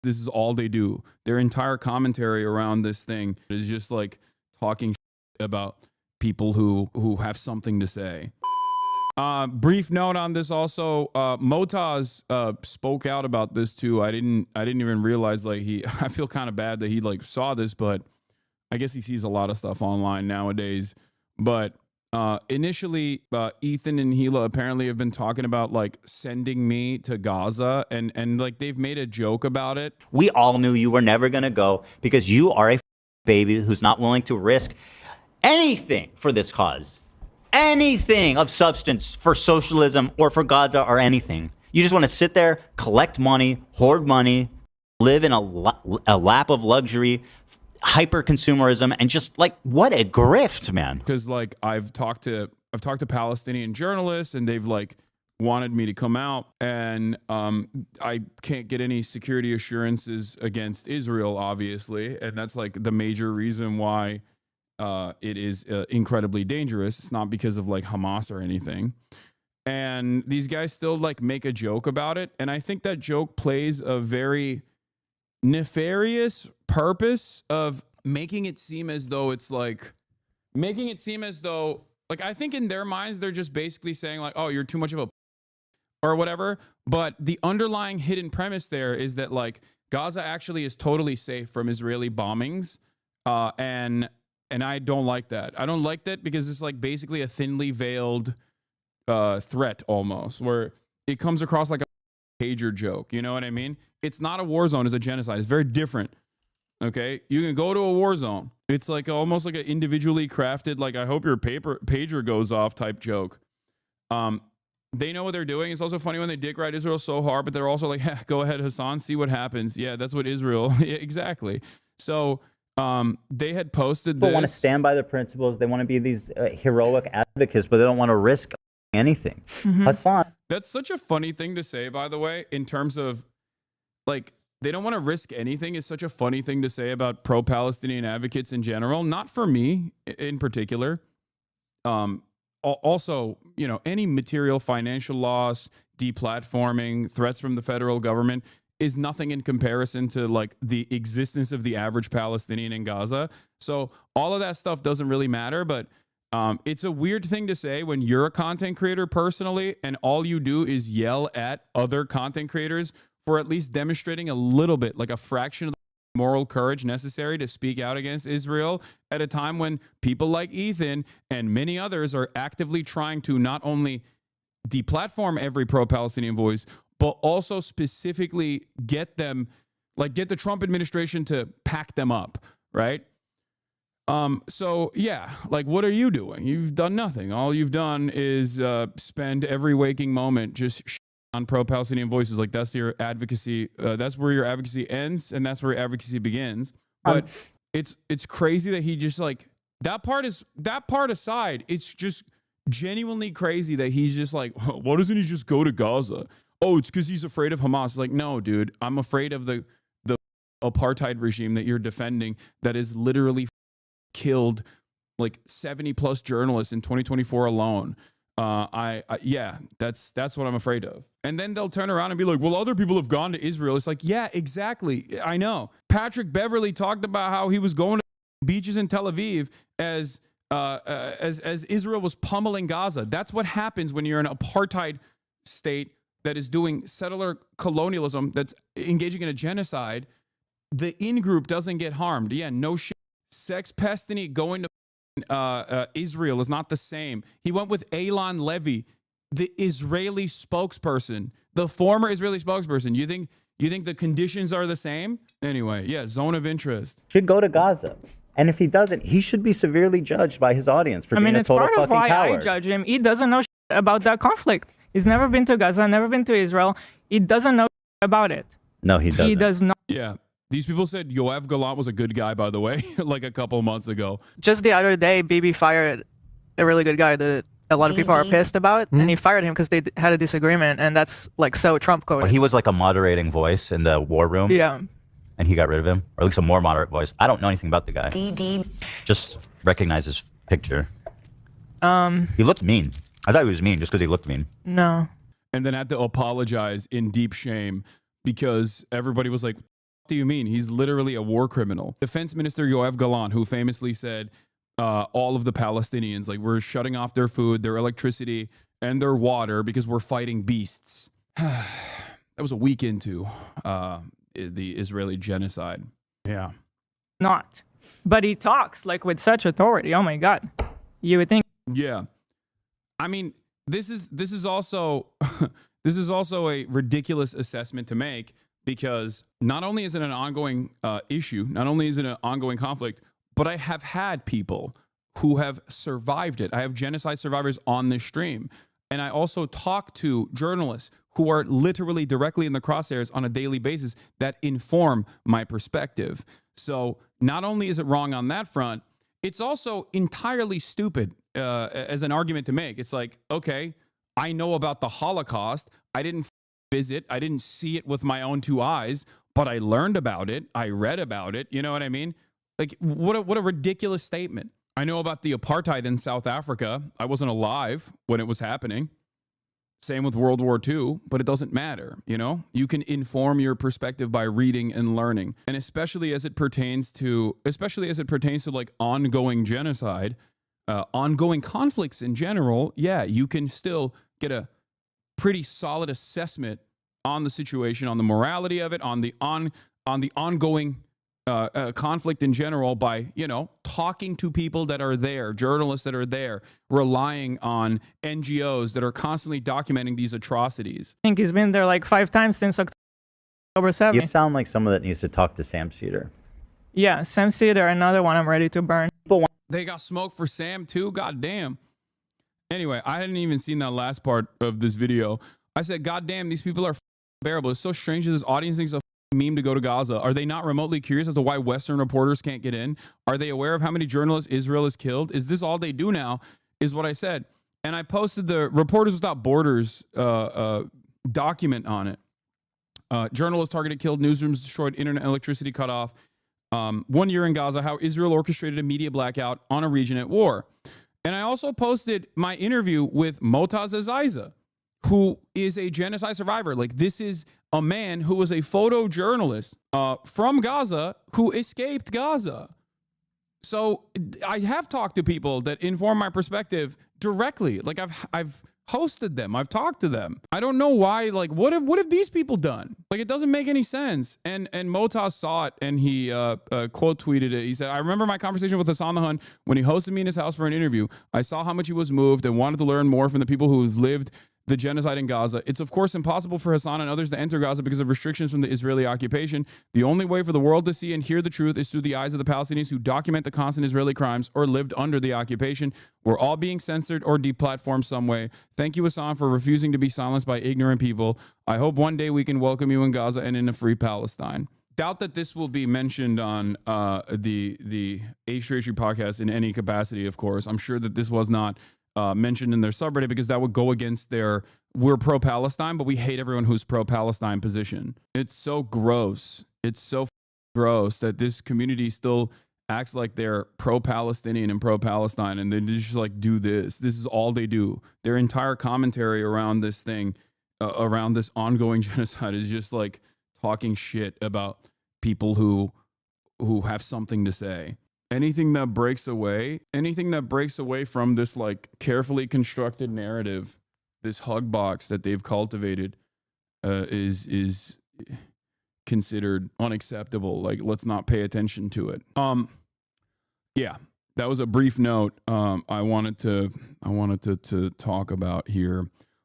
This is all they do. Their entire commentary around this thing is just like talking about people who have something to say. Brief note on this also, Motaz spoke out about this too. I didn't even realize, like, I feel kind of bad that he like saw this, but I guess he sees a lot of stuff online nowadays. But initially, Ethan and Gila apparently have been talking about like sending me to Gaza, and like they've made a joke about it. We all knew you were never going to go because you are a baby who's not willing to risk anything for this cause. Anything of substance for socialism or for Gaza or anything. You just want to sit there, collect money, hoard money, live in a lap of luxury, hyper consumerism, and just like, what a grift, man. Because like I've talked to Palestinian journalists, and they've like wanted me to come out, and I can't get any security assurances against Israel, obviously, and that's like the major reason why it is incredibly dangerous. It's not because of like Hamas or anything. And these guys still like make a joke about it. And I think that joke plays a very nefarious purpose of making it seem as though I think in their minds, they're just basically saying like, oh, you're too much of a or whatever. But the underlying hidden premise there is that like Gaza actually is totally safe from Israeli bombings. And I don't like that. I don't like that because it's like basically a thinly veiled threat almost, where it comes across like a pager joke. You know what I mean? It's not a war zone, it's a genocide. It's very different. Okay? You can go to a war zone. It's like almost like an individually crafted, like, I hope your pager goes off type joke. They know what they're doing. It's also funny when they dick ride Israel so hard, but they're also like, go ahead, Hassan, see what happens. Yeah, that's what Israel, exactly. So they had posted this. People want to stand by their principles. They want to be these heroic advocates, but they don't want to risk anything. Mm-hmm. Hassan. That's such a funny thing to say, by the way, in terms of like, they don't want to risk anything is such a funny thing to say about pro-Palestinian advocates in general. Not for me in particular. Also, you know, any material financial loss, deplatforming, threats from the federal government is nothing in comparison to like the existence of the average Palestinian in Gaza. So all of that stuff doesn't really matter, but it's a weird thing to say when you're a content creator personally, and all you do is yell at other content creators for at least demonstrating a little bit, like a fraction of the moral courage necessary to speak out against Israel at a time when people like Ethan and many others are actively trying to not only deplatform every pro-Palestinian voice, but also specifically get them, like get the Trump administration to pack them up, right? So yeah, like what are you doing? You've done nothing. All you've done is spend every waking moment just on pro-Palestinian voices. Like that's your advocacy. That's where your advocacy ends, and that's where your advocacy begins. But it's crazy that he just like that part aside. It's just genuinely crazy that he's just like, why doesn't he just go to Gaza? Oh, it's because he's afraid of Hamas. Like, no, dude, I'm afraid of the apartheid regime that you're defending that is literally killed like 70 plus journalists in 2024 alone. Yeah, that's what I'm afraid of. And then they'll turn around and be like, well, other people have gone to Israel. It's like, yeah, exactly. I know. Patrick Beverly talked about how he was going to beaches in Tel Aviv as Israel was pummeling Gaza. That's what happens when you're an apartheid state that is doing settler colonialism, that's engaging in a genocide. The in-group doesn't get harmed. Yeah, no shit. Sex Pestany going to Israel is not the same. He went with Eilon Levy, the Israeli spokesperson, the former Israeli spokesperson. You think the conditions are the same? Anyway, yeah, zone of interest. Should go to Gaza. And if he doesn't, he should be severely judged by his audience for being a total fucking coward. It's part of why I judge him. He doesn't know about that conflict. He's never been to Gaza, never been to Israel. He doesn't know about it. No, he doesn't. He does not. Yeah. These people said Yoav Gallant was a good guy, by the way, like a couple months ago. Just the other day, Bibi fired a really good guy that a lot of people are pissed about, and he fired him because they had a disagreement, and that's like so Trump coded. Well, he was like a moderating voice in the war room. Yeah. And he got rid of him, or at least a more moderate voice. I don't know anything about the guy. Just recognize his picture. He looked mean. I thought he was mean just because he looked mean. No. And then had to apologize in deep shame because everybody was like, do you mean? He's literally a war criminal. Defense Minister Yoav Gallant, who famously said all of the Palestinians, like, we're shutting off their food, their electricity, and their water because we're fighting beasts. That was a week into the Israeli genocide. Yeah. Not. But he talks like with such authority. Oh my God. You would think. Yeah. I mean, this is also this is also a ridiculous assessment to make, because not only is it an ongoing issue, not only is it an ongoing conflict, but I have had people who have survived it. I have genocide survivors on this stream. And I also talk to journalists who are literally directly in the crosshairs on a daily basis that inform my perspective. So not only is it wrong on that front, it's also entirely stupid as an argument to make. It's like, okay, I know about the Holocaust. I didn't visit. I didn't see it with my own two eyes, but I learned about it. I read about it. You know what I mean? Like, what a ridiculous statement. I know about the apartheid in South Africa. I wasn't alive when it was happening. Same with World War II, but it doesn't matter, you know? You can inform your perspective by reading and learning. And especially as it pertains to like ongoing genocide, ongoing conflicts in general, yeah, you can still get a pretty solid assessment on the situation, on the morality of it, on the ongoing conflict in general by, you know, talking to people that are there, journalists that are there, relying on NGOs that are constantly documenting these atrocities. I think he's been there like 5 times since October 7th. You sound like someone that needs to talk to Sam Cedar. Yeah, Sam Cedar, another one I'm ready to burn. They got smoke for Sam too? God damn. Anyway, I hadn't even seen that last part of this video. I said, God damn, these people are unbearable. It's so strange that this audience thinks a meme to go to Gaza. Are they not remotely curious as to why Western reporters can't get in? Are they aware of how many journalists Israel has killed? Is this all they do now? Is what I said. And I posted the Reporters Without Borders document on it. Journalists targeted, killed, newsrooms destroyed, internet electricity cut off. 1 year in Gaza, how Israel orchestrated a media blackout on a region at war. And I also posted my interview with Motaz Azaiza, who is a genocide survivor. Like, this is a man who was a photojournalist from Gaza who escaped Gaza. So I have talked to people that inform my perspective directly. Like, I've hosted them. I've talked to them. I don't know why. Like, what have these people done? Like, it doesn't make any sense. And Motaz saw it, and he quote tweeted it. He said, I remember my conversation with Hassan the Hun when he hosted me in his house for an interview. I saw how much he was moved and wanted to learn more from the people who've lived the genocide in Gaza. It's of course impossible for Hassan and others to enter Gaza because of restrictions from the Israeli occupation. The only way for the world to see and hear the truth is through the eyes of the Palestinians who document the constant Israeli crimes or lived under the occupation. We're all being censored or deplatformed some way. Thank you, Hassan, for refusing to be silenced by ignorant people. I hope one day we can welcome you in Gaza and in a free Palestine. Doubt that this will be mentioned on the H3H3 podcast in any capacity, of course. I'm sure that this was not mentioned in their subreddit because that would go against their we're pro-Palestine, but we hate everyone who's pro-Palestine position. It's so gross. It's so gross that this community still acts like they're pro-Palestinian and pro-Palestine, and they just like do this. This is all they do. Their entire commentary around this thing, around this ongoing genocide, is just like talking shit about people who have something to say. Anything that breaks away from this like carefully constructed narrative, this hug box that they've cultivated, is considered unacceptable. Like, let's not pay attention to it. Yeah, that was a brief note I wanted to talk about here.